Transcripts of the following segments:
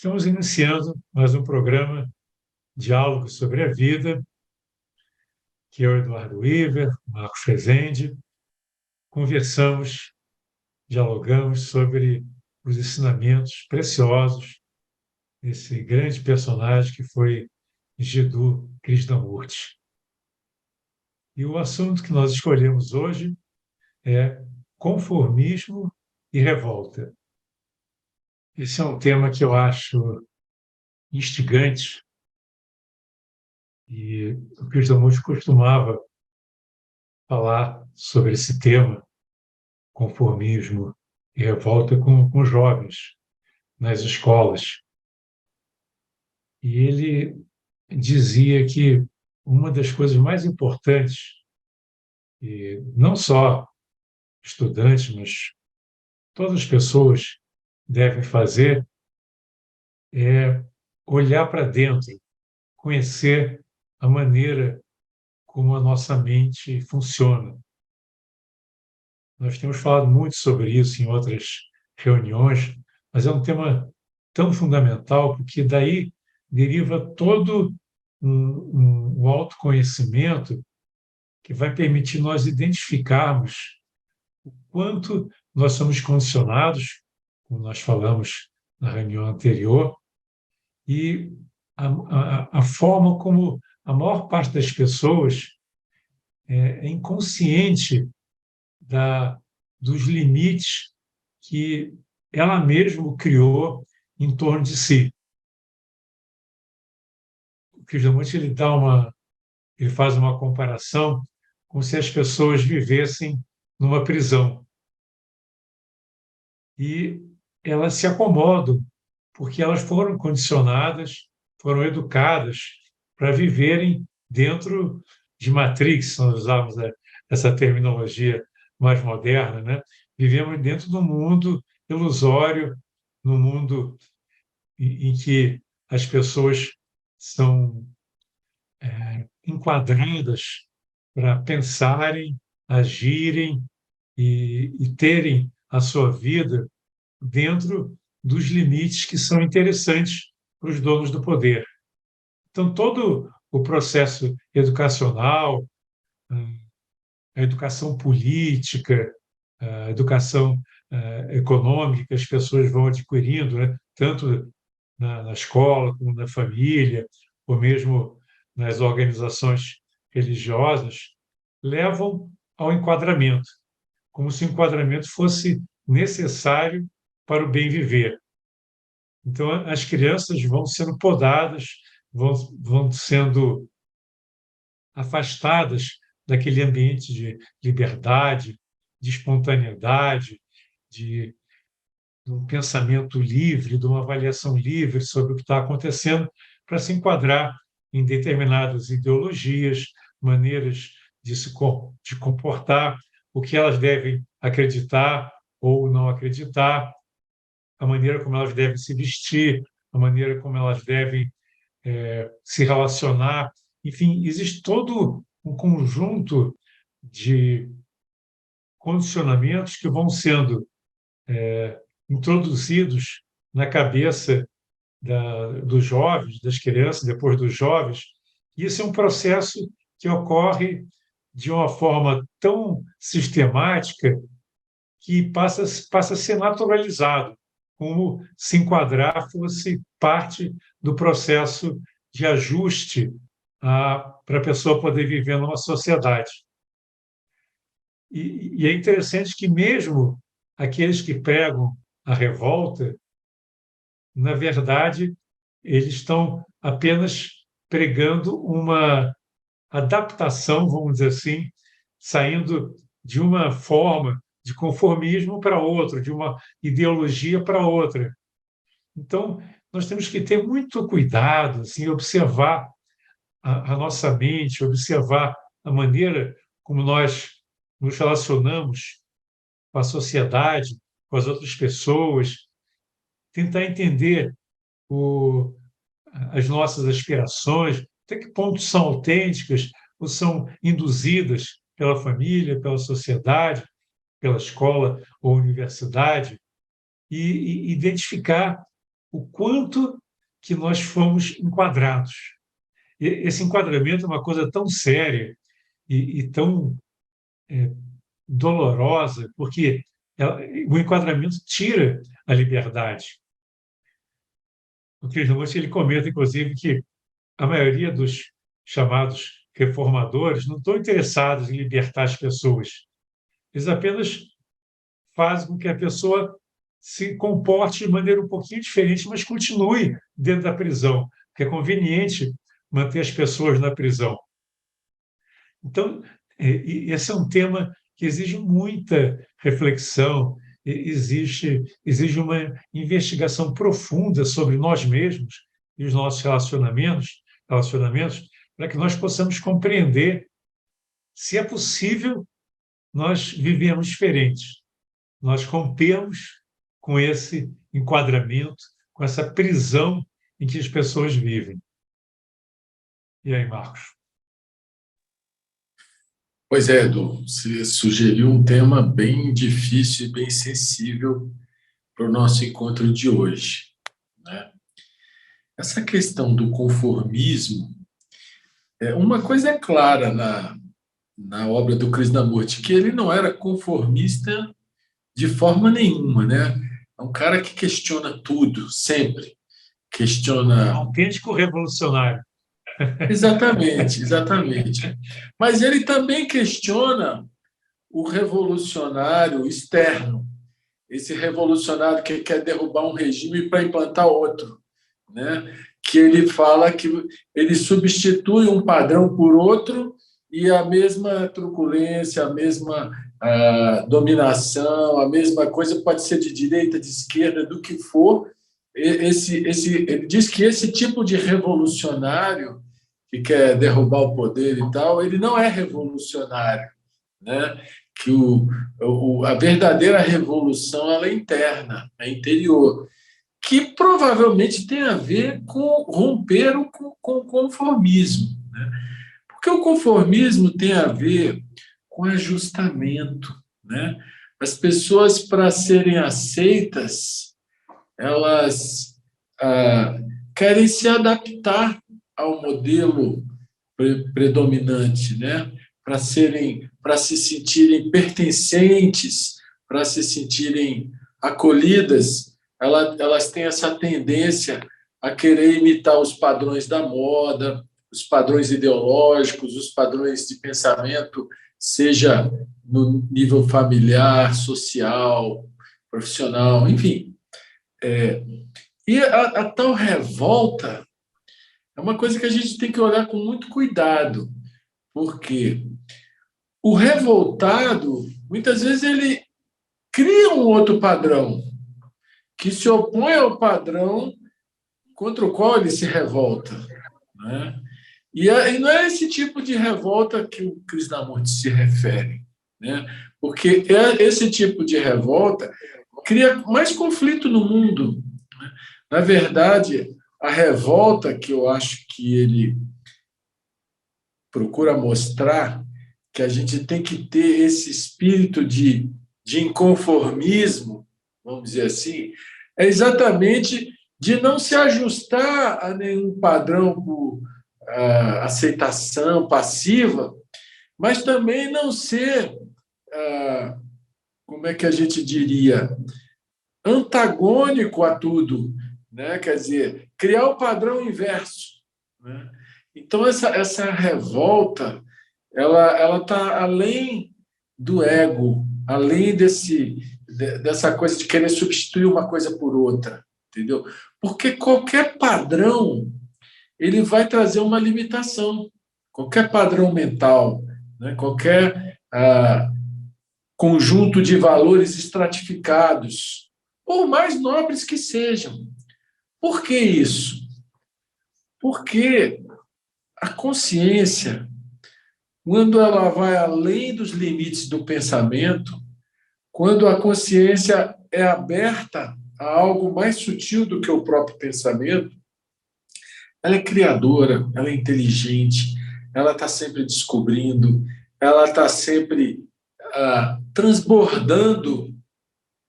Estamos iniciando mais um programa Diálogo sobre a Vida, que eu, Eduardo Weaver, Marcos Rezende, conversamos, dialogamos sobre os ensinamentos preciosos desse grande personagem que foi Jiddu Krishnamurti. E o assunto que nós escolhemos hoje é conformismo e revolta. Esse é um tema que eu acho instigante e o Krishnamurti costumava falar sobre esse tema, conformismo e revolta, com jovens nas escolas. E ele dizia que uma das coisas mais importantes, e não só estudantes, mas todas as pessoas devem fazer, é olhar para dentro, conhecer a maneira como a nossa mente funciona. Nós temos falado muito sobre isso em outras reuniões, mas é um tema tão fundamental, porque daí deriva todo um autoconhecimento que vai permitir nós identificarmos o quanto nós somos condicionados, como nós falamos na reunião anterior, e a forma como a maior parte das pessoas é inconsciente dos limites que ela mesma criou em torno de si. O Krishnamurti ele faz uma comparação como se as pessoas vivessem numa prisão e elas se acomodam porque elas foram condicionadas, foram educadas para viverem dentro de Matrix, nós usamos essa terminologia mais moderna, né? Vivemos dentro de um mundo ilusório, num mundo em que as pessoas são enquadradas para pensarem, agirem e terem a sua vida dentro dos limites que são interessantes para os donos do poder. Então, todo o processo educacional, a educação política, a educação econômica que as pessoas vão adquirindo, né? Tanto na escola como na família, ou mesmo nas organizações religiosas, levam ao enquadramento, como se o enquadramento fosse necessário para o bem viver. Então, as crianças vão sendo podadas, vão sendo afastadas daquele ambiente de liberdade, de espontaneidade, de um pensamento livre, de uma avaliação livre sobre o que está acontecendo, para se enquadrar em determinadas ideologias, maneiras de comportar, o que elas devem acreditar ou não acreditar, a maneira como elas devem se vestir, a maneira como elas devem se relacionar. Enfim, existe todo um conjunto de condicionamentos que vão sendo introduzidos na cabeça dos jovens, das crianças, depois dos jovens. E esse é um processo que ocorre de uma forma tão sistemática que passa a ser naturalizado, como se enquadrar fosse parte do processo de ajuste para a pessoa poder viver numa sociedade. E é interessante que mesmo aqueles que pregam a revolta, na verdade, eles estão apenas pregando uma adaptação, vamos dizer assim, saindo de uma forma de conformismo para outra, de uma ideologia para outra. Então, nós temos que ter muito cuidado, assim, observar a nossa mente, observar a maneira como nós nos relacionamos com a sociedade, com as outras pessoas, tentar entender as nossas aspirações, até que ponto são autênticas ou são induzidas pela família, pela sociedade, pela escola ou universidade, e identificar o quanto que nós fomos enquadrados. Esse enquadramento é uma coisa tão séria e tão dolorosa, porque o enquadramento tira a liberdade. O Krishnamurti ele comenta, inclusive, que a maioria dos chamados reformadores não estão interessados em libertar as pessoas. Eles apenas fazem com que a pessoa se comporte de maneira um pouquinho diferente, mas continue dentro da prisão, porque é conveniente manter as pessoas na prisão. Então, esse é um tema que exige muita reflexão, exige uma investigação profunda sobre nós mesmos e os nossos relacionamentos, para que nós possamos compreender se é possível nós vivermos diferentes, nós rompemos com esse enquadramento, com essa prisão em que as pessoas vivem. E aí, Marcos? Pois é, Edu, você sugeriu um tema bem difícil e bem sensível para o nosso encontro de hoje, né? Essa questão do conformismo, uma coisa é clara na obra do Krishnamurti, que ele não era conformista de forma nenhuma, né? É um cara que questiona tudo, sempre. Questiona. Autêntico revolucionário. Exatamente, exatamente. Mas ele também questiona o revolucionário externo, esse revolucionário que quer derrubar um regime para implantar outro, né? Que ele fala que ele substitui um padrão por outro e a mesma truculência, a mesma dominação, a mesma coisa pode ser de direita, de esquerda, do que for. Ele diz que esse tipo de revolucionário que quer derrubar o poder e tal, ele não é revolucionário, né? Que a verdadeira revolução ela é interna, é interior, que provavelmente tem a ver com romper com o conformismo, né? Porque o conformismo tem a ver com ajustamento, né? As pessoas, para serem aceitas, elas querem se adaptar ao modelo predominante, né? Para se sentirem pertencentes, para se sentirem acolhidas, elas têm essa tendência a querer imitar os padrões da moda, os padrões ideológicos, os padrões de pensamento, seja no nível familiar, social, profissional, enfim. E a tal revolta é uma coisa que a gente tem que olhar com muito cuidado, porque o revoltado, muitas vezes, ele cria um outro padrão que se opõe ao padrão contra o qual ele se revolta, né? E não é esse tipo de revolta que o Krishnamurti se refere, né? Porque esse tipo de revolta cria mais conflito no mundo, né? Na verdade, a revolta que eu acho que ele procura mostrar, que a gente tem que ter esse espírito de inconformismo, vamos dizer assim, é exatamente de não se ajustar a nenhum padrão por aceitação passiva, mas também não ser, como é que a gente diria, antagônico a tudo, né? Quer dizer, criar o padrão inverso, né? Então, essa revolta, ela está além do ego, além dessa coisa de querer substituir uma coisa por outra, entendeu? Porque qualquer padrão ele vai trazer uma limitação, qualquer padrão mental, né? Qualquer conjunto de valores estratificados, por mais nobres que sejam. Por que isso? Porque a consciência, quando ela vai além dos limites do pensamento, quando a consciência é aberta a algo mais sutil do que o próprio pensamento, ela é criadora, ela é inteligente, ela está sempre descobrindo, ela está sempre transbordando,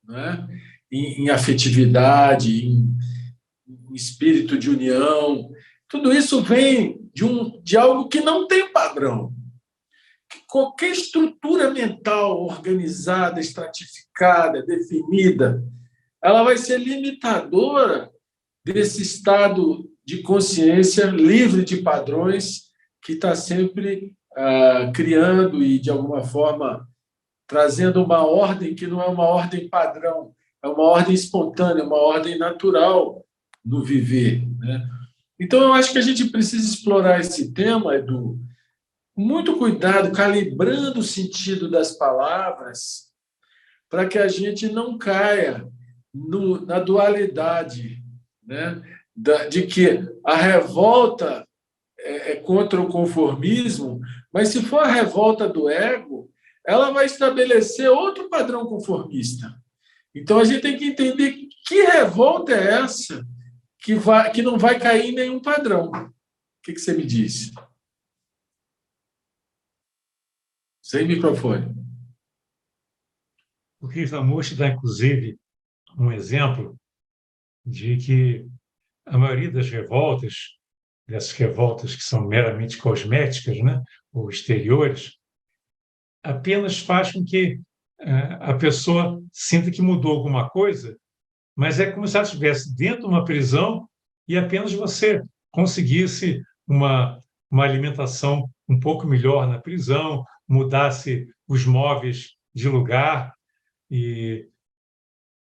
né, em afetividade, um espírito de união. Tudo isso vem de algo que não tem padrão. Qualquer estrutura mental organizada, estratificada, definida, ela vai ser limitadora desse estado de consciência livre de padrões que está sempre criando e, de alguma forma, trazendo uma ordem que não é uma ordem padrão, é uma ordem espontânea, uma ordem natural no viver, né? Então, eu acho que a gente precisa explorar esse tema, Edu, com muito cuidado, calibrando o sentido das palavras, para que a gente não caia na dualidade, né? De que a revolta é contra o conformismo, mas se for a revolta do ego, ela vai estabelecer outro padrão conformista. Então, a gente tem que entender que revolta é essa que não vai cair em nenhum padrão. O que você me diz? Sem microfone. O Krishnamurti dá, inclusive, um exemplo de que a maioria das revoltas, dessas revoltas que são meramente cosméticas, né, ou exteriores, apenas faz com que a pessoa sinta que mudou alguma coisa, mas é como se ela estivesse dentro de uma prisão e apenas você conseguisse uma alimentação um pouco melhor na prisão, mudasse os móveis de lugar e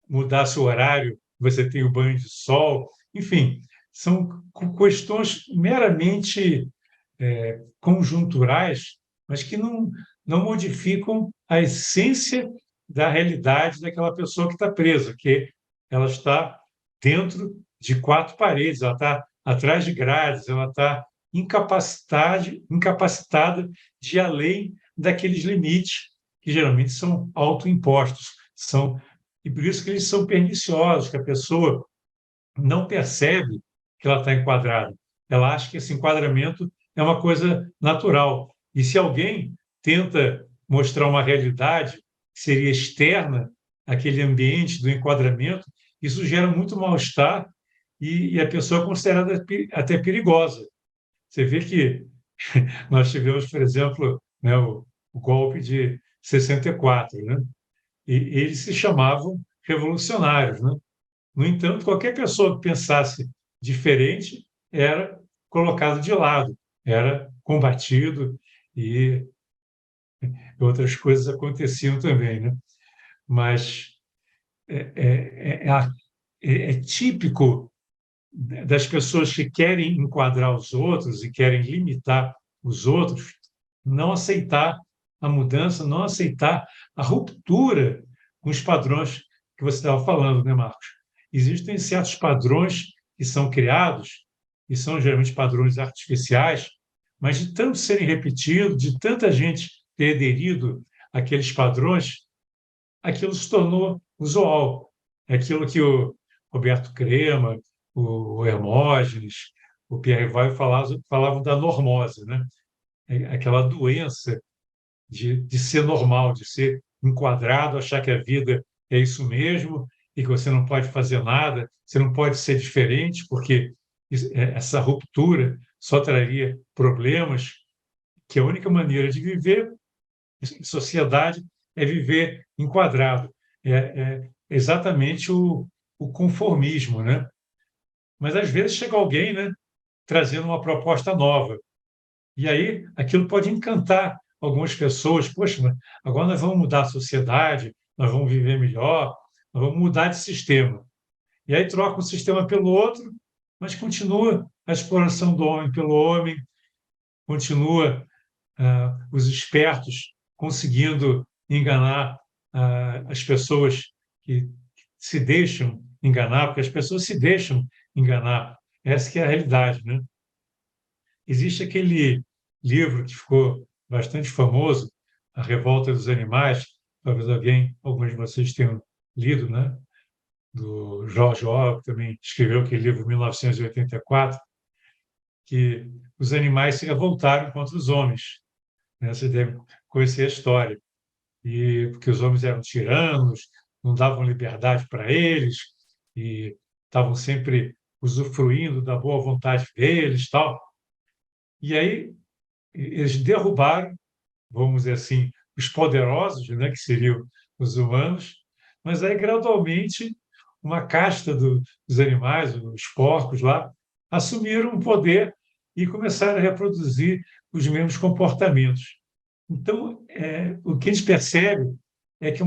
mudasse o horário, você tem o banho de sol, enfim, são questões meramente conjunturais, mas que não modificam a essência da realidade daquela pessoa que está presa, que ela está dentro de quatro paredes, ela está atrás de grades, ela está incapacitada de ir além daqueles limites que geralmente são autoimpostos, e por isso que eles são perniciosos, que a pessoa não percebe que ela está enquadrada. Ela acha que esse enquadramento é uma coisa natural. E se alguém tenta mostrar uma realidade que seria externa àquele ambiente do enquadramento, isso gera muito mal-estar e a pessoa é considerada até perigosa. Você vê que nós tivemos, por exemplo, né, o golpe de 64, né? E eles se chamavam revolucionários, né? No entanto, qualquer pessoa que pensasse diferente era colocado de lado, era combatido e outras coisas aconteciam também, né? Mas é, é, é, é típico das pessoas que querem enquadrar os outros e querem limitar os outros não aceitar a mudança, não aceitar a ruptura com os padrões que você estava falando, né, Marcos? Existem certos padrões que são criados, e são geralmente padrões artificiais, mas de tanto serem repetidos, de tanta gente ter aderido àqueles padrões, aquilo se tornou usual. É aquilo que o Roberto Crema, o Hermógenes, o Pierre Weil falavam da normose, né? Aquela doença de ser normal, de ser enquadrado, achar que a vida é isso mesmo e que você não pode fazer nada, você não pode ser diferente, porque essa ruptura só traria problemas, que a única maneira de viver em sociedade é viver enquadrado. É exatamente o conformismo, né? Mas, às vezes, chega alguém, né, trazendo uma proposta nova. E aí aquilo pode encantar algumas pessoas. Poxa, mas agora nós vamos mudar a sociedade, nós vamos viver melhor, nós vamos mudar de sistema. E aí troca um sistema pelo outro, mas continua a exploração do homem pelo homem, continua os espertos conseguindo enganar as pessoas que se deixam enganar, porque as pessoas se deixam enganar. Essa que é a realidade, né? Existe aquele livro que ficou bastante famoso, A Revolta dos Animais, talvez alguns de vocês tenham lido, né? Do George Orwell, que também escreveu aquele livro em 1984, que os animais se revoltaram contra os homens, né? Você deve conhecer a história. E porque os homens eram tiranos, não davam liberdade para eles e estavam sempre usufruindo da boa vontade deles, tal. E aí eles derrubaram, vamos dizer assim, os poderosos, né, que seriam os humanos, mas aí gradualmente uma casta dos animais, os porcos lá, assumiram o poder e começaram a reproduzir os mesmos comportamentos. Então, o que a gente percebe é que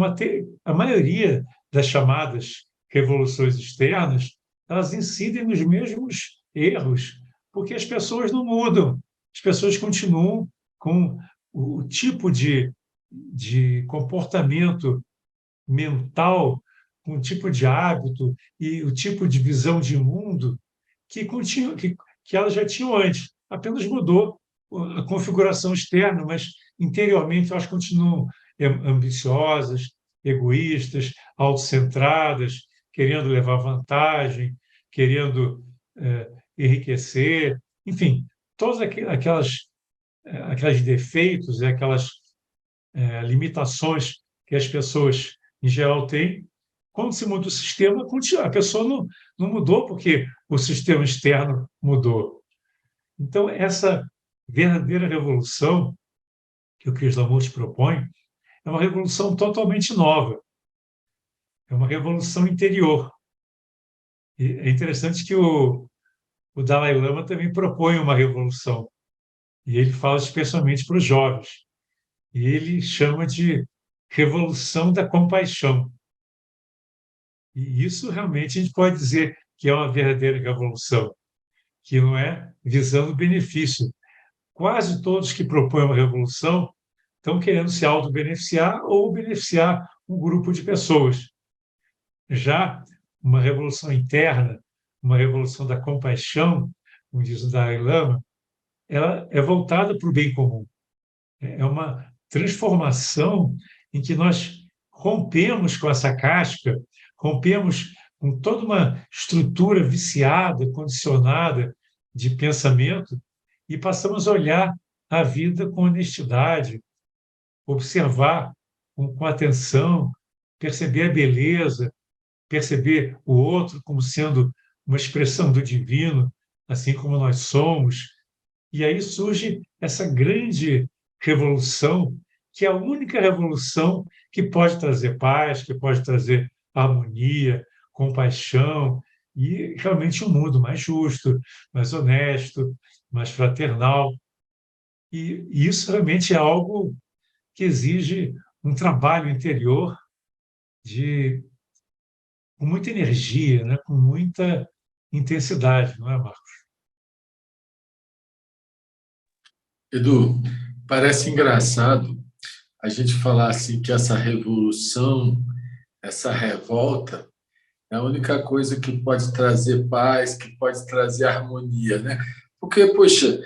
a maioria das chamadas revoluções externas, elas incidem nos mesmos erros, porque as pessoas não mudam, as pessoas continuam com o tipo de comportamento mental, com o tipo de hábito e o tipo de visão de mundo que elas já tinham antes. Apenas mudou a configuração externa, mas interiormente elas continuam ambiciosas, egoístas, autocentradas, querendo levar vantagem, querendo enriquecer, enfim, todos aquelas defeitos, aquelas limitações que as pessoas, em geral, têm. Quando se muda o sistema, a pessoa não mudou porque o sistema externo mudou. Então, essa verdadeira revolução que o Krishnamurti propõe é uma revolução totalmente nova, é uma revolução interior. E é interessante que o Dalai Lama também propõe uma revolução, e ele fala especialmente para os jovens, e ele chama de revolução da compaixão. E isso realmente a gente pode dizer que é uma verdadeira revolução, que não é visando benefício. Quase todos que propõem uma revolução estão querendo se auto-beneficiar ou beneficiar um grupo de pessoas. Já uma revolução interna, uma revolução da compaixão, como diz o Dalai Lama, ela é voltada para o bem comum. É uma transformação em que nós rompemos com essa casca, rompemos com toda uma estrutura viciada, condicionada de pensamento e passamos a olhar a vida com honestidade, observar com atenção, perceber a beleza, perceber o outro como sendo uma expressão do divino, assim como nós somos. E aí surge essa grande revolução, que é a única revolução que pode trazer paz, que pode trazer harmonia, compaixão e realmente um mundo mais justo, mais honesto, mais fraternal. E isso realmente é algo que exige um trabalho interior com muita energia, né? Com muita intensidade, não é, Marcos? Edu, parece engraçado a gente falar assim que essa revolução, essa revolta, é a única coisa que pode trazer paz, que pode trazer harmonia, né? Porque, poxa,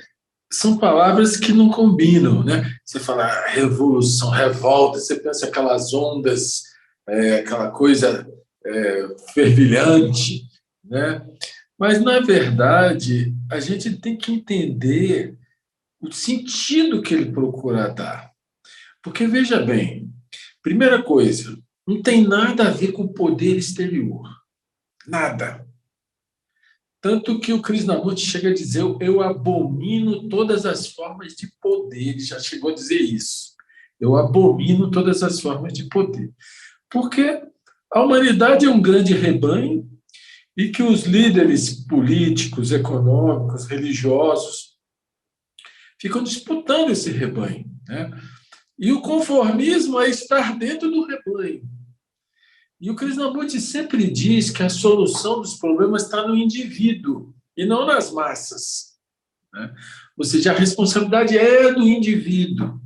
são palavras que não combinam, né? Você fala revolução, revolta, você pensa aquelas ondas, aquela coisa fervilhante, né? Mas, na verdade, a gente tem que entender o sentido que ele procura dar. Porque, veja bem, primeira coisa, não tem nada a ver com o poder exterior. Nada. Tanto que o Krishnamurti chega a dizer: eu abomino todas as formas de poder. Ele já chegou a dizer isso. Eu abomino todas as formas de poder. Porque a humanidade é um grande rebanho e que os líderes políticos, econômicos, religiosos ficam disputando esse rebanho, né? E o conformismo é estar dentro do rebanho. E o Krishnamurti sempre diz que a solução dos problemas está no indivíduo e não nas massas, né? Ou seja, a responsabilidade é do indivíduo.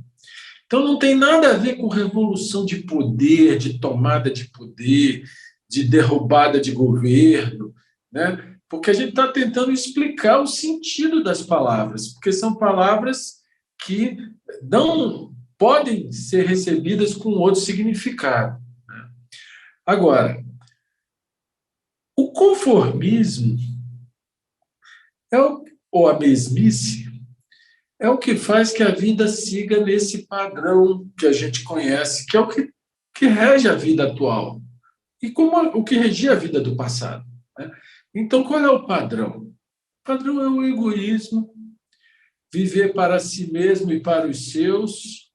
Então, não tem nada a ver com revolução de poder, de tomada de poder, de derrubada de governo, né? Porque a gente está tentando explicar o sentido das palavras, porque são palavras que não podem ser recebidas com outro significado. Agora, o conformismo ou a mesmice é o que faz que a vida siga nesse padrão que a gente conhece, que é o que rege a vida atual e como o que regia a vida do passado, né? Então, qual é o padrão? O padrão é o egoísmo, viver para si mesmo e para os seus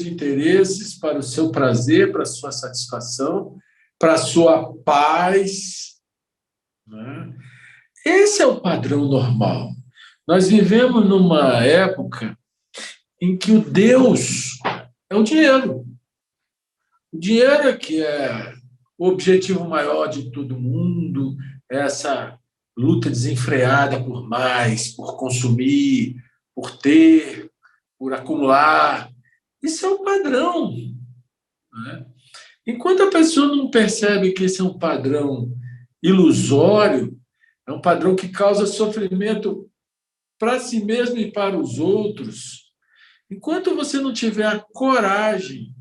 interesses, para o seu prazer, para a sua satisfação, para a sua paz, né? Esse é o padrão normal. Nós vivemos numa época em que o Deus é o dinheiro. O dinheiro é que é o objetivo maior de todo mundo, é essa luta desenfreada por mais, por consumir, por ter, por acumular. Isso é um padrão, né? Enquanto a pessoa não percebe que esse é um padrão ilusório, é um padrão que causa sofrimento para si mesmo e para os outros, enquanto você não tiver a coragem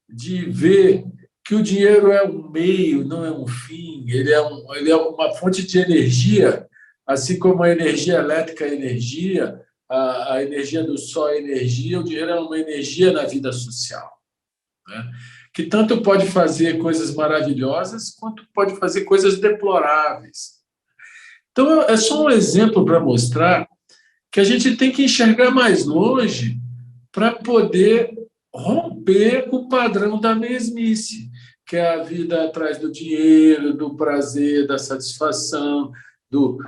de ver que o dinheiro é um meio, não é um fim, ele é uma fonte de energia, assim como a energia elétrica é energia, a energia do sol é energia, o dinheiro é uma energia na vida social, né? Que tanto pode fazer coisas maravilhosas, quanto pode fazer coisas deploráveis. Então, é só um exemplo para mostrar que a gente tem que enxergar mais longe para poder romper o padrão da mesmice, que é a vida atrás do dinheiro, do prazer, da satisfação, do,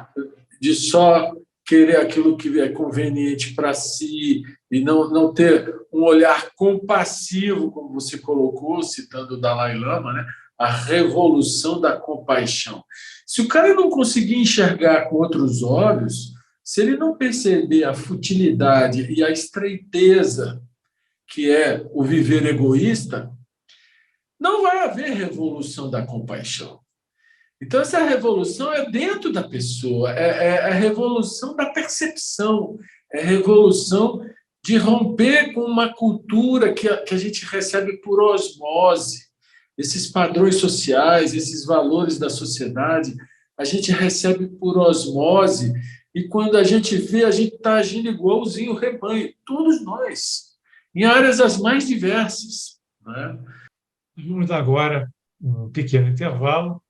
de só querer aquilo que é conveniente para si e não ter um olhar compassivo, como você colocou, citando o Dalai Lama, né? A revolução da compaixão. Se o cara não conseguir enxergar com outros olhos, se ele não perceber a futilidade e a estreiteza que é o viver egoísta, não vai haver revolução da compaixão. Então, essa revolução é dentro da pessoa, é a revolução da percepção, é a revolução de romper com uma cultura que a gente recebe por osmose, esses padrões sociais, esses valores da sociedade, a gente recebe por osmose, e quando a gente vê, a gente está agindo igualzinho o rebanho, todos nós, em áreas as mais diversas, né? Vamos dar agora um pequeno intervalo.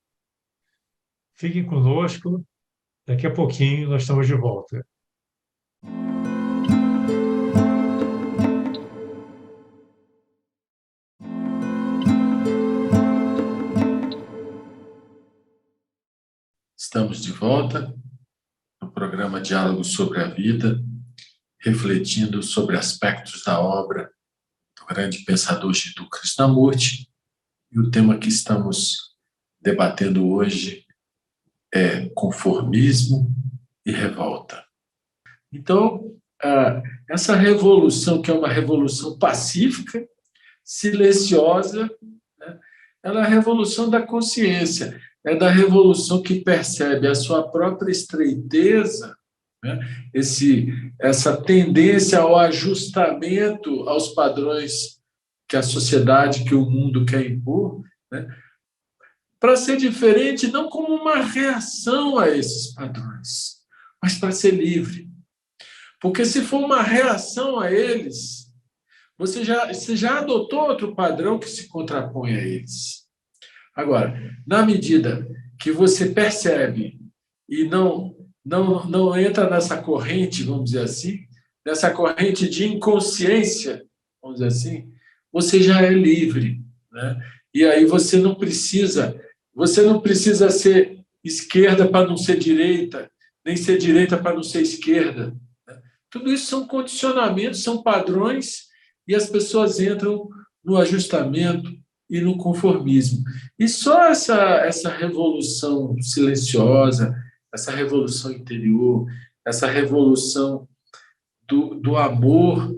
Fiquem conosco. Daqui a pouquinho nós estamos de volta. Estamos de volta no programa Diálogos sobre a Vida, refletindo sobre aspectos da obra do grande pensador Jiddu Krishnamurti. E o tema que estamos debatendo hoje é conformismo e revolta. Então, essa revolução, que é uma revolução pacífica, silenciosa, né? Ela é a revolução da consciência, é da revolução que percebe a sua própria estreiteza, né? Essa tendência ao ajustamento aos padrões que a sociedade, que o mundo quer impor, né? Para ser diferente, não como uma reação a esses padrões, mas para ser livre. Porque se for uma reação a eles, você já adotou outro padrão que se contrapõe a eles. Agora, na medida que você percebe e não entra nessa corrente, vamos dizer assim, nessa corrente de inconsciência, vamos dizer assim, você já é livre, né? E aí você não precisa ser esquerda para não ser direita, nem ser direita para não ser esquerda. Tudo isso são condicionamentos, são padrões, e as pessoas entram no ajustamento e no conformismo. E só essa revolução silenciosa, essa revolução interior, essa revolução do amor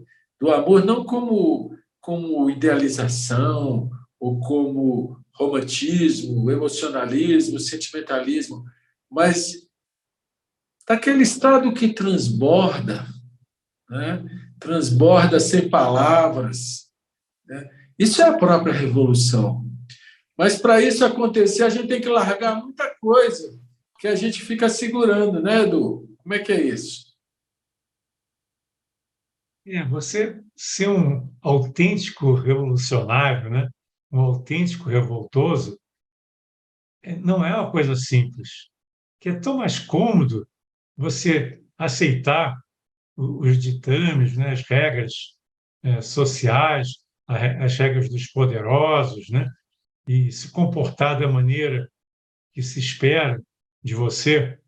não como idealização ou como romantismo, emocionalismo, sentimentalismo, mas daquele estado que transborda, né? Transborda sem palavras, né? Isso é a própria revolução. Mas para isso acontecer, a gente tem que largar muita coisa que a gente fica segurando, né, Edu? Como é que é isso? Você ser um autêntico revolucionário, né? Um autêntico revoltoso, não é uma coisa simples, que é tão mais cômodo você aceitar os ditames, né, as regras sociais, as regras dos poderosos, né, e se comportar da maneira que se espera de você,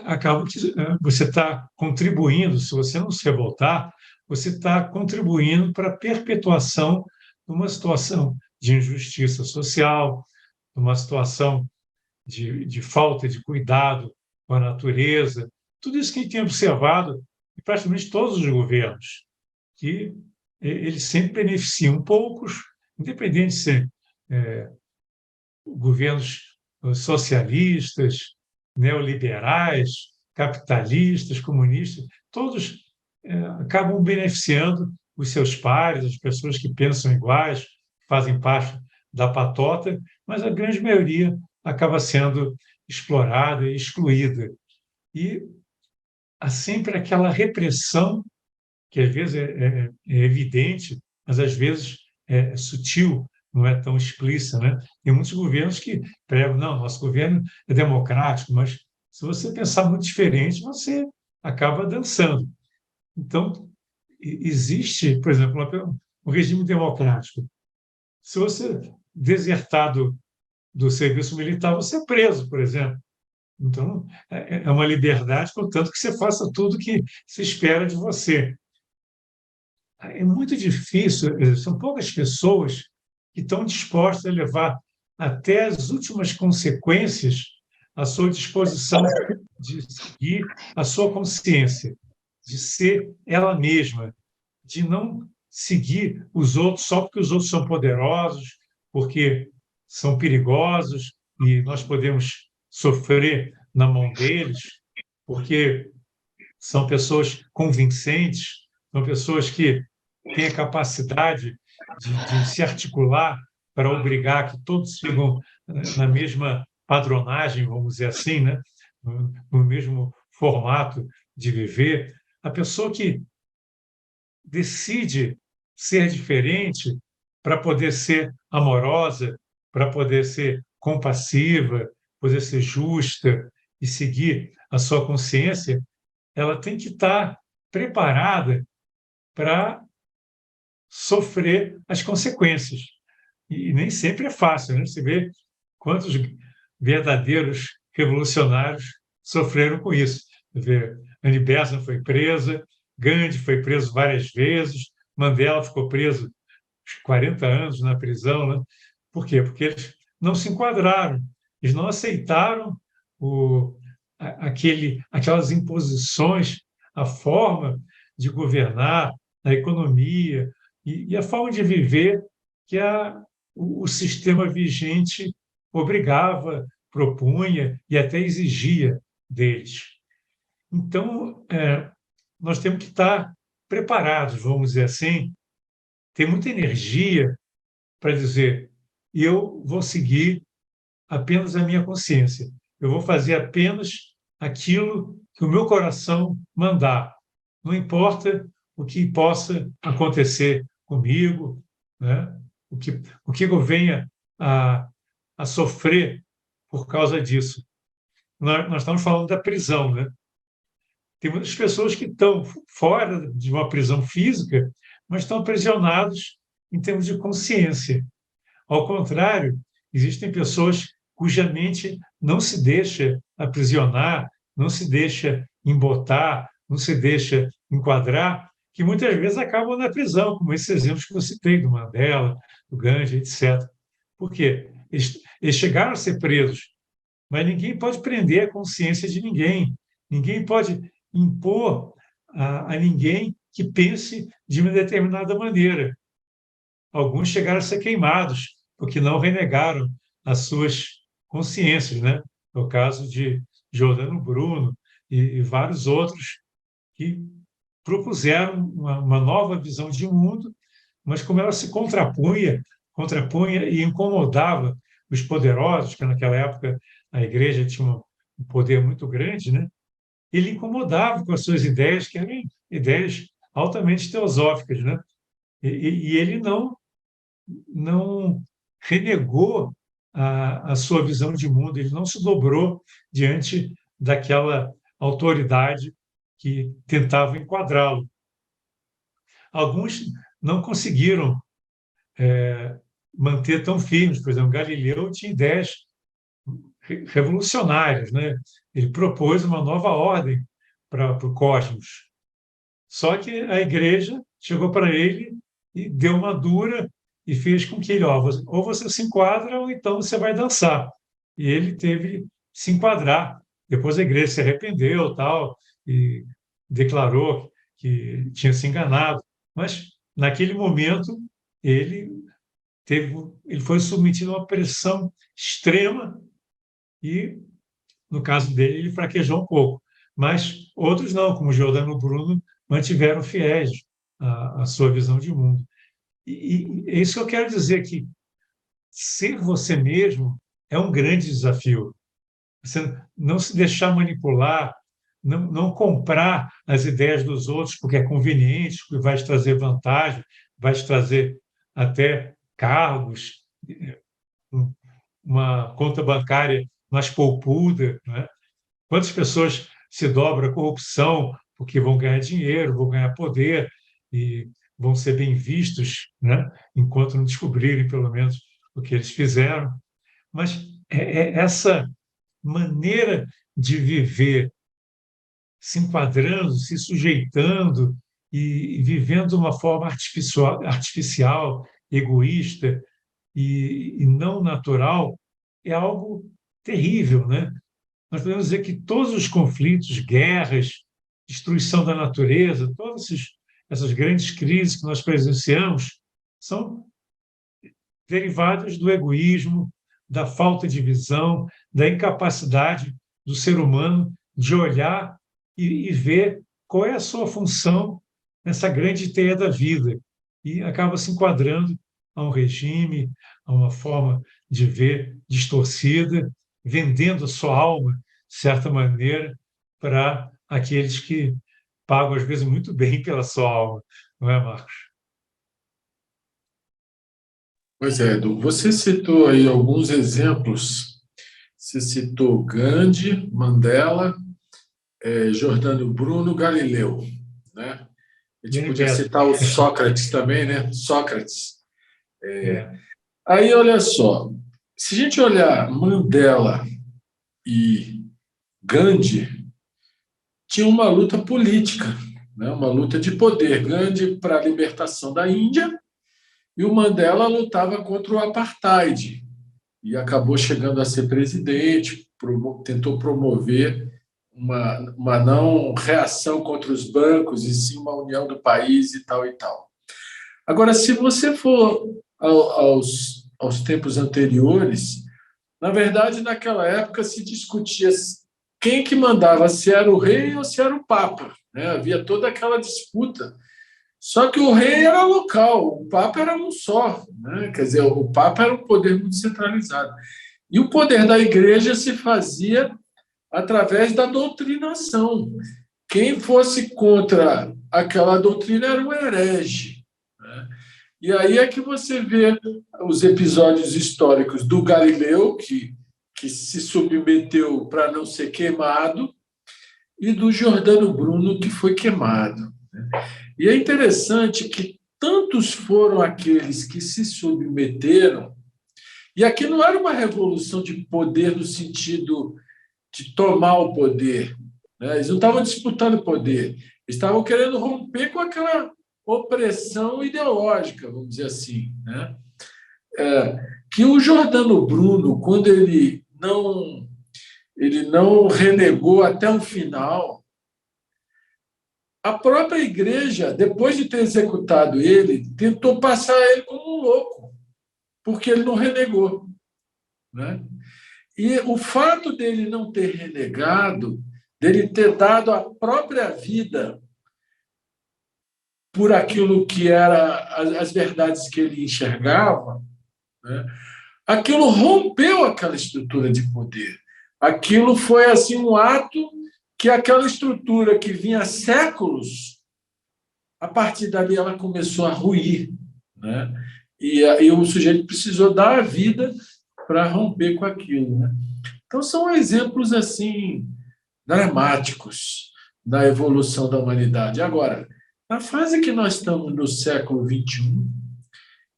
acaba que você está contribuindo, se você não se revoltar, você está contribuindo para a perpetuação de uma situação de injustiça social, de uma situação de falta de cuidado com a natureza, tudo isso que a gente tem observado em praticamente todos os governos, que eles sempre beneficiam poucos, independente de ser governos socialistas, neoliberais, capitalistas, comunistas, todos acabam beneficiando os seus pares, as pessoas que pensam iguais, fazem parte da patota, mas a grande maioria acaba sendo explorada e excluída. E há sempre aquela repressão, que às vezes é evidente, mas às vezes é sutil, não é tão explícita, né? Tem muitos governos que pregam, não, nosso governo é democrático, mas se você pensar muito diferente, você acaba dançando. Então, existe, por exemplo, um regime democrático. Se você desertar do serviço militar, você é preso, por exemplo. Então, é uma liberdade, contanto que você faça tudo que se espera de você. É muito difícil, são poucas pessoas que estão dispostas a levar até as últimas consequências a sua disposição de seguir a sua consciência, de ser ela mesma, de não seguir os outros só porque os outros são poderosos, porque são perigosos e nós podemos sofrer na mão deles, porque são pessoas convincentes, são pessoas que têm a capacidade de se articular para obrigar que todos sigam na mesma padronagem, vamos dizer assim, né? No mesmo formato de viver. A pessoa que decide ser diferente para poder ser amorosa, para poder ser compassiva, poder ser justa e seguir a sua consciência, ela tem que estar preparada para sofrer as consequências. E nem sempre é fácil, né? Você vê quantos verdadeiros revolucionários sofreram com isso. Você vê, Annie Besant foi presa, Gandhi foi preso várias vezes, Mandela ficou preso 40 anos na prisão. Né? Por quê? Porque eles não se enquadraram, eles não aceitaram aquelas imposições, a forma de governar, a economia e a forma de viver que o sistema vigente obrigava, propunha e até exigia deles. Então, nós temos que estar preparados, vamos dizer assim, ter muita energia para dizer: eu vou seguir apenas a minha consciência, eu vou fazer apenas aquilo que o meu coração mandar, não importa o que possa acontecer comigo, né? o que eu venha a sofrer por causa disso. Nós estamos falando da prisão, né? Tem muitas pessoas que estão fora de uma prisão física, mas estão aprisionados em termos de consciência. Ao contrário, existem pessoas cuja mente não se deixa aprisionar, não se deixa embotar, não se deixa enquadrar, que muitas vezes acabam na prisão, como esses exemplos que eu citei, do Mandela, do Gandhi, etc. Por quê? Eles chegaram a ser presos, mas ninguém pode prender a consciência de ninguém. Ninguém pode impor a ninguém que pense de uma determinada maneira. Alguns chegaram a ser queimados, porque não renegaram as suas consciências, né? No caso de Giordano Bruno e vários outros que propuseram uma nova visão de mundo, mas como ela se contrapunha e incomodava os poderosos, que naquela época a igreja tinha um poder muito grande, né? Ele incomodava com as suas ideias, que eram ideias altamente teosóficas, né? E ele não renegou a sua visão de mundo, ele não se dobrou diante daquela autoridade que tentava enquadrá-lo. Alguns não conseguiram manter tão firmes. Por exemplo, Galileu tinha ideias revolucionárias, né? Ele propôs uma nova ordem para o cosmos. Só que a igreja chegou para ele e deu uma dura e fez com que ele, ou você se enquadra ou então você vai dançar. E ele teve que se enquadrar. Depois a igreja se arrependeu, tal, e declarou que tinha se enganado. Mas naquele momento ele ele foi submetido a uma pressão extrema e, no caso dele, ele fraquejou um pouco. Mas outros não, como Giordano Bruno, mantiveram fiéis à sua visão de mundo. E é isso que eu quero dizer, que ser você mesmo é um grande desafio. Você não se deixar manipular, não comprar as ideias dos outros porque é conveniente, porque vai te trazer vantagem, vai te trazer até cargos, uma conta bancária mais poupuda, né? Quantas pessoas se dobram à corrupção porque vão ganhar dinheiro, vão ganhar poder e vão ser bem vistos, né? Enquanto não descobrirem, pelo menos, o que eles fizeram. Mas essa maneira de viver, se enquadrando, se sujeitando e vivendo de uma forma artificial, egoísta e não natural, é algo terrível, né? Nós podemos dizer que todos os conflitos, guerras, destruição da natureza, essas grandes crises que nós presenciamos são derivadas do egoísmo, da falta de visão, da incapacidade do ser humano de olhar e ver qual é a sua função nessa grande teia da vida. E acaba se enquadrando a um regime, a uma forma de ver distorcida, vendendo a sua alma, de certa maneira, para aqueles que pagam, às vezes, muito bem pela sua alma. Não é, Marcos? Pois é, Edu, você citou aí alguns exemplos. Você citou Gandhi, Mandela, Giordano Bruno, Galileu, né? A gente Bem, podia Beto. citar o Sócrates também, né? Sócrates. É, Aí, olha só, se a gente olhar Mandela e Gandhi, tinha uma luta política, né? Uma luta de poder. Gandhi para a libertação da Índia e o Mandela lutava contra o apartheid e acabou chegando a ser presidente, tentou promover uma não reação contra os bancos, e sim uma união do país e tal e tal. Agora, se você for aos tempos anteriores, na verdade, naquela época se discutia quem que mandava, se era o rei ou se era o papa, né? Havia toda aquela disputa. Só que o rei era local, o papa era um só, né? Quer dizer, o papa era um poder muito centralizado. E o poder da igreja se fazia através da doutrinação. Quem fosse contra aquela doutrina era um herege, né? E aí é que você vê os episódios históricos do Galileu, que se submeteu para não ser queimado, e do Giordano Bruno, que foi queimado. E é interessante que tantos foram aqueles que se submeteram, e aqui não era uma revolução de poder no sentido de tomar o poder, né? Eles não estavam disputando poder, eles estavam querendo romper com aquela opressão ideológica, vamos dizer assim, né? Que o Giordano Bruno, quando ele não renegou até o final, a própria igreja, depois de ter executado ele, tentou passar ele como um louco, porque ele não renegou, né? E o fato dele não ter renegado, dele ter dado a própria vida por aquilo que era as verdades que ele enxergava, né? Aquilo rompeu aquela estrutura de poder. Aquilo foi assim um ato que aquela estrutura que vinha há séculos, a partir dali ela começou a ruir, né? E o sujeito precisou dar a vida para romper com aquilo, né? Então, são exemplos assim dramáticos da evolução da humanidade. Agora, na fase que nós estamos no século XXI,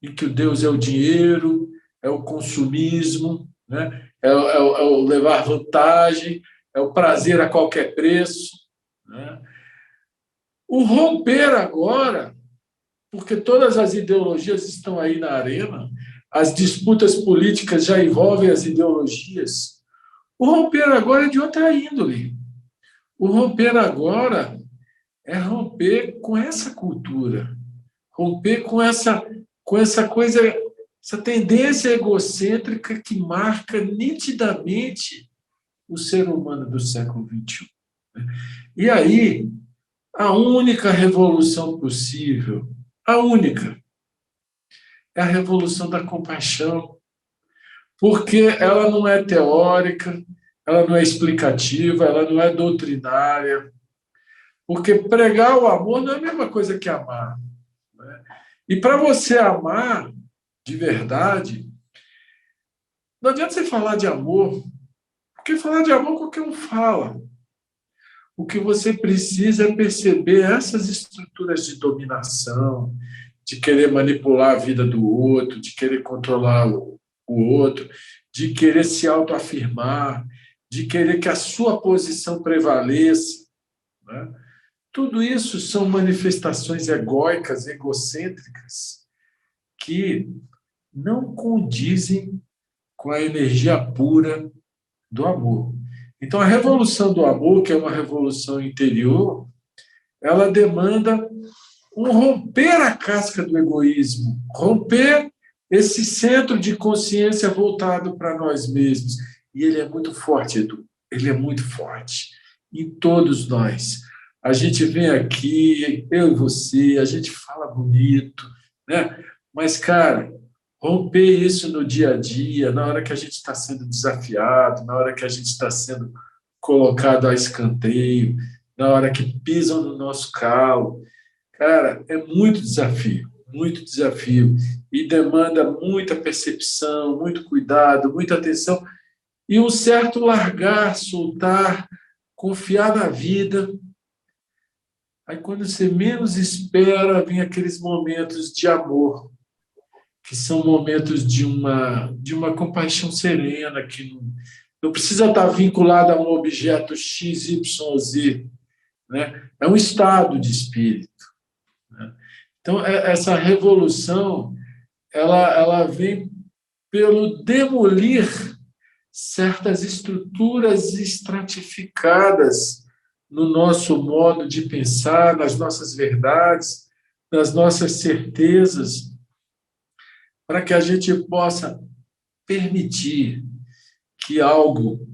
em que o Deus é o dinheiro, é o consumismo, né? É o levar vantagem, é o prazer a qualquer preço, né? O romper agora, porque todas as ideologias estão aí na arena, as disputas políticas já envolvem as ideologias. O romper agora é de outra índole. O romper agora é romper com essa cultura, romper com essa coisa, essa tendência egocêntrica que marca nitidamente o ser humano do século XXI. E aí, a única revolução possível, a única, é a revolução da compaixão, porque ela não é teórica, ela não é explicativa, ela não é doutrinária, porque pregar o amor não é a mesma coisa que amar, né? E para você amar de verdade, não adianta você falar de amor, porque falar de amor qualquer um fala. O que você precisa é perceber essas estruturas de dominação, de querer manipular a vida do outro, de querer controlar o outro, de querer se autoafirmar, de querer que a sua posição prevaleça, né? Tudo isso são manifestações egóicas, egocêntricas, que não condizem com a energia pura do amor. Então, a revolução do amor, que é uma revolução interior, ela demanda um romper a casca do egoísmo, romper esse centro de consciência voltado para nós mesmos. E ele é muito forte, Edu. Ele é muito forte em todos nós. A gente vem aqui, eu e você, a gente fala bonito, né? Mas, cara, romper isso no dia a dia, na hora que a gente está sendo desafiado, na hora que a gente está sendo colocado a escanteio, na hora que pisam no nosso calo, cara, é muito desafio, e demanda muita percepção, muito cuidado, muita atenção, e um certo largar, soltar, confiar na vida. Aí, quando você menos espera, vem aqueles momentos de amor, que são momentos de uma compaixão serena, que não precisa estar vinculada a um objeto X, Y, Z, né? É um estado de espírito, né? Então, essa revolução, ela vem pelo demolir certas estruturas estratificadas no nosso modo de pensar, nas nossas verdades, nas nossas certezas, para que a gente possa permitir que algo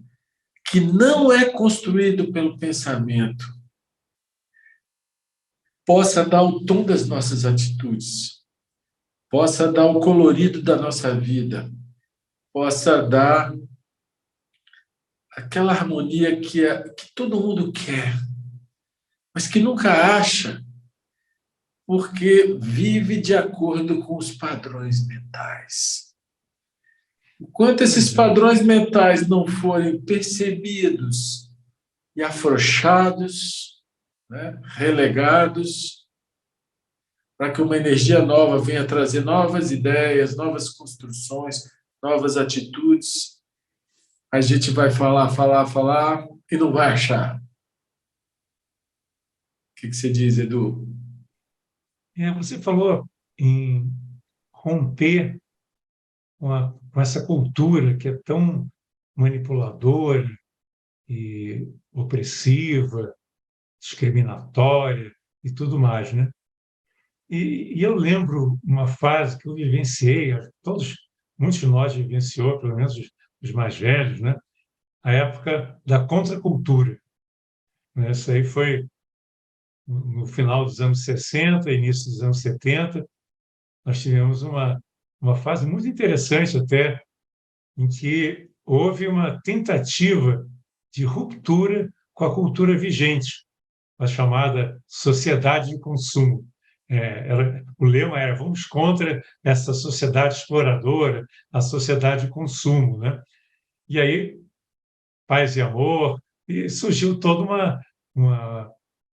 que não é construído pelo pensamento possa dar o tom das nossas atitudes, possa dar o colorido da nossa vida, possa dar aquela harmonia que todo mundo quer, mas que nunca acha, porque vive de acordo com os padrões mentais. Enquanto esses padrões mentais não forem percebidos e afrouxados, né, relegados, para que uma energia nova venha trazer novas ideias, novas construções, novas atitudes, a gente vai falar, falar, falar e não vai achar. O que você diz, Edu? Você falou em romper com essa cultura que é tão manipuladora e opressiva, discriminatória e tudo mais, né? E eu lembro uma fase que eu vivenciei, muitos de nós vivenciou, pelo menos os mais velhos, né? A época da contracultura, né? Isso aí foi no final dos anos 60, início dos anos 70. Nós tivemos uma fase muito interessante até, em que houve uma tentativa de ruptura com a cultura vigente, a chamada sociedade de consumo. o lema era: vamos contra essa sociedade exploradora, a sociedade de consumo, né? E aí, paz e amor, e surgiu toda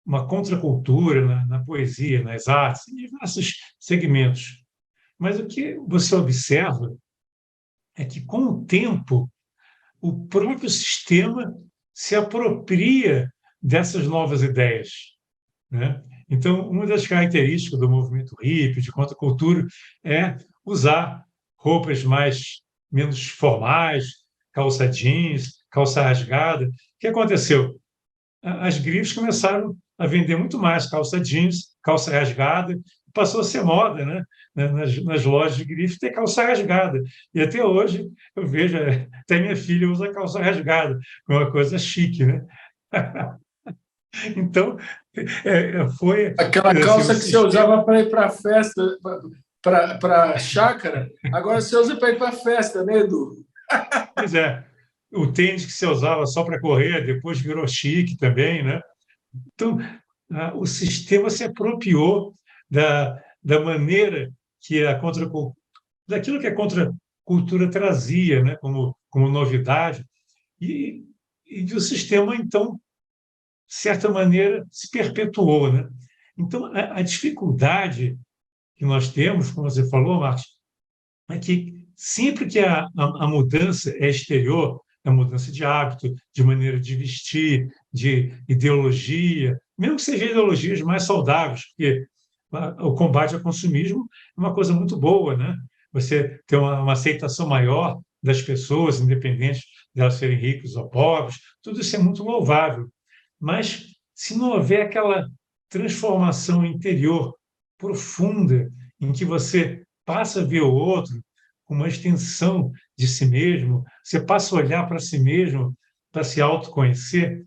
uma contracultura na poesia, nas artes, em diversos segmentos. Mas o que você observa é que, com o tempo, o próprio sistema se apropria dessas novas ideias, né? Então, uma das características do movimento hippie, de contracultura, é usar roupas menos formais, calça jeans, calça rasgada. O que aconteceu? As grifes começaram a vender muito mais calça jeans, calça rasgada, passou a ser moda, né? Nas lojas de grife ter calça rasgada. E até hoje eu vejo, até minha filha usa calça rasgada, é uma coisa chique, né? Então, foi Aquela assim, o calça que você sistema. usava para ir para a festa, para a chácara, agora você usa para ir para a festa, né, Edu? Pois é, o tênis que você usava só para correr, depois virou chique também, né? Então, o sistema se apropriou da maneira que daquilo que a contracultura trazia, né, como novidade, e, e o sistema, então, de certa maneira, se perpetuou, né? Então, a dificuldade que nós temos, como você falou, Marcos, é que sempre que a mudança é exterior, a mudança de hábito, de maneira de vestir, de ideologia, mesmo que sejam ideologias mais saudáveis, porque o combate ao consumismo é uma coisa muito boa, né? Você ter uma aceitação maior das pessoas, independente de elas serem ricas ou pobres, tudo isso é muito louvável. Mas se não houver aquela transformação interior profunda, em que você passa a ver o outro como uma extensão de si mesmo, você passa a olhar para si mesmo, para se autoconhecer.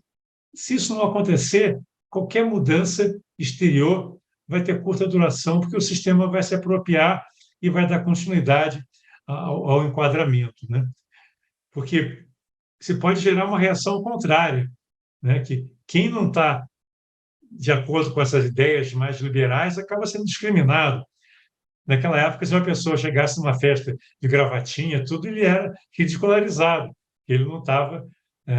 Se isso não acontecer, qualquer mudança exterior vai ter curta duração, porque o sistema vai se apropriar e vai dar continuidade ao enquadramento, né? Porque você pode gerar uma reação contrária, né? Que quem não está de acordo com essas ideias mais liberais acaba sendo discriminado. Naquela época, se uma pessoa chegasse numa festa de gravatinha, tudo, ele era ridicularizado. Ele não estava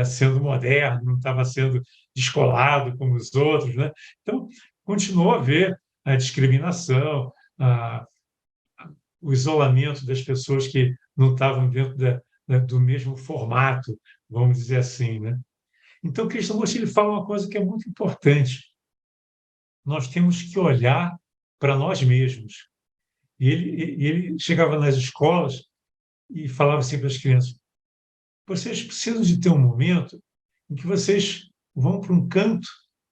sendo moderno, não estava sendo descolado como os outros, né? Então, continuou a haver a discriminação, o isolamento das pessoas que não estavam dentro do mesmo formato, vamos dizer assim, né? Então, Krishnamurti ele fala uma coisa que é muito importante. Nós temos que olhar para nós mesmos. E ele chegava nas escolas e falava assim para as crianças: vocês precisam de ter um momento em que vocês vão para um canto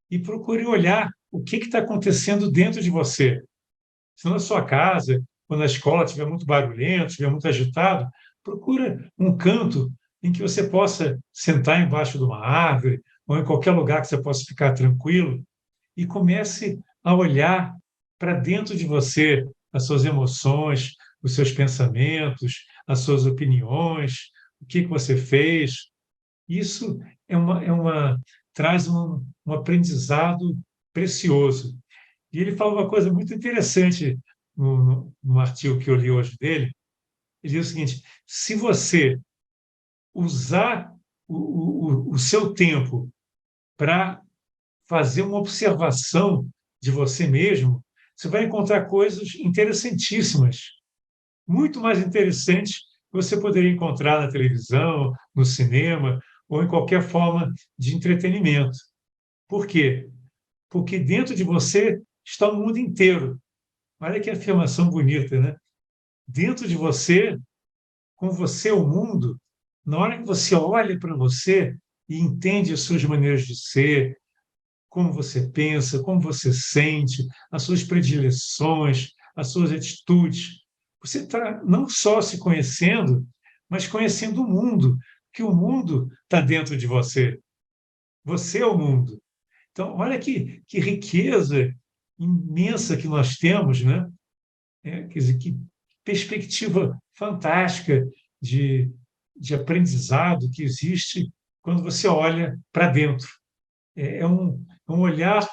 e procurem olhar o que está acontecendo dentro de você. Se na sua casa, quando a escola estiver muito barulhento, estiver muito agitado, procura um canto em que você possa sentar embaixo de uma árvore ou em qualquer lugar que você possa ficar tranquilo e comece a olhar para dentro de você as suas emoções, os seus pensamentos, as suas opiniões, o que você fez. Isso traz um aprendizado precioso. E ele fala uma coisa muito interessante no artigo que eu li hoje dele. Ele diz o seguinte: se você usar o seu tempo para fazer uma observação de você mesmo, você vai encontrar coisas interessantíssimas, muito mais interessantes que você poderia encontrar na televisão, no cinema ou em qualquer forma de entretenimento. Por quê? Porque dentro de você está o mundo inteiro. Olha que afirmação bonita, né? Dentro de você, com você o mundo, na hora que você olha para você e entende as suas maneiras de ser, como você pensa, como você sente, as suas predileções, as suas atitudes. Você está não só se conhecendo, mas conhecendo o mundo, que o mundo está dentro de você. Você é o mundo. Então, olha que riqueza imensa que nós temos, né? Quer dizer, que perspectiva fantástica de aprendizado que existe quando você olha para dentro. É um olhar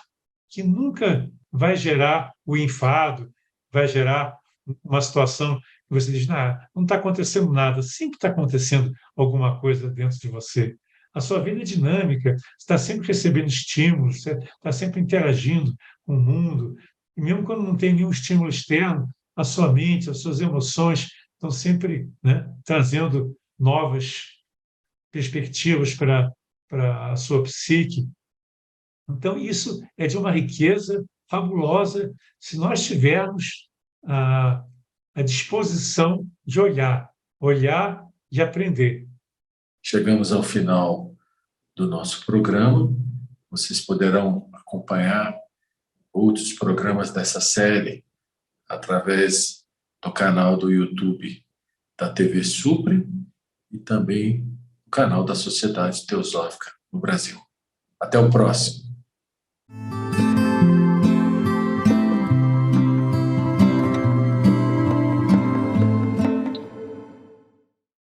que nunca vai gerar o enfado, vai gerar uma situação que você diz, não está acontecendo nada, sempre está acontecendo alguma coisa dentro de você. A sua vida é dinâmica, você está sempre recebendo estímulos, você está sempre interagindo com o mundo, e mesmo quando não tem nenhum estímulo externo, a sua mente, as suas emoções estão sempre, né, trazendo novas perspectivas para a sua psique. Então, isso é de uma riqueza fabulosa se nós tivermos a disposição de olhar e aprender. Chegamos ao final do nosso programa. Vocês poderão acompanhar outros programas dessa série através do canal do YouTube da TV Supre e também do canal da Sociedade Teosófica no Brasil. Até o próximo.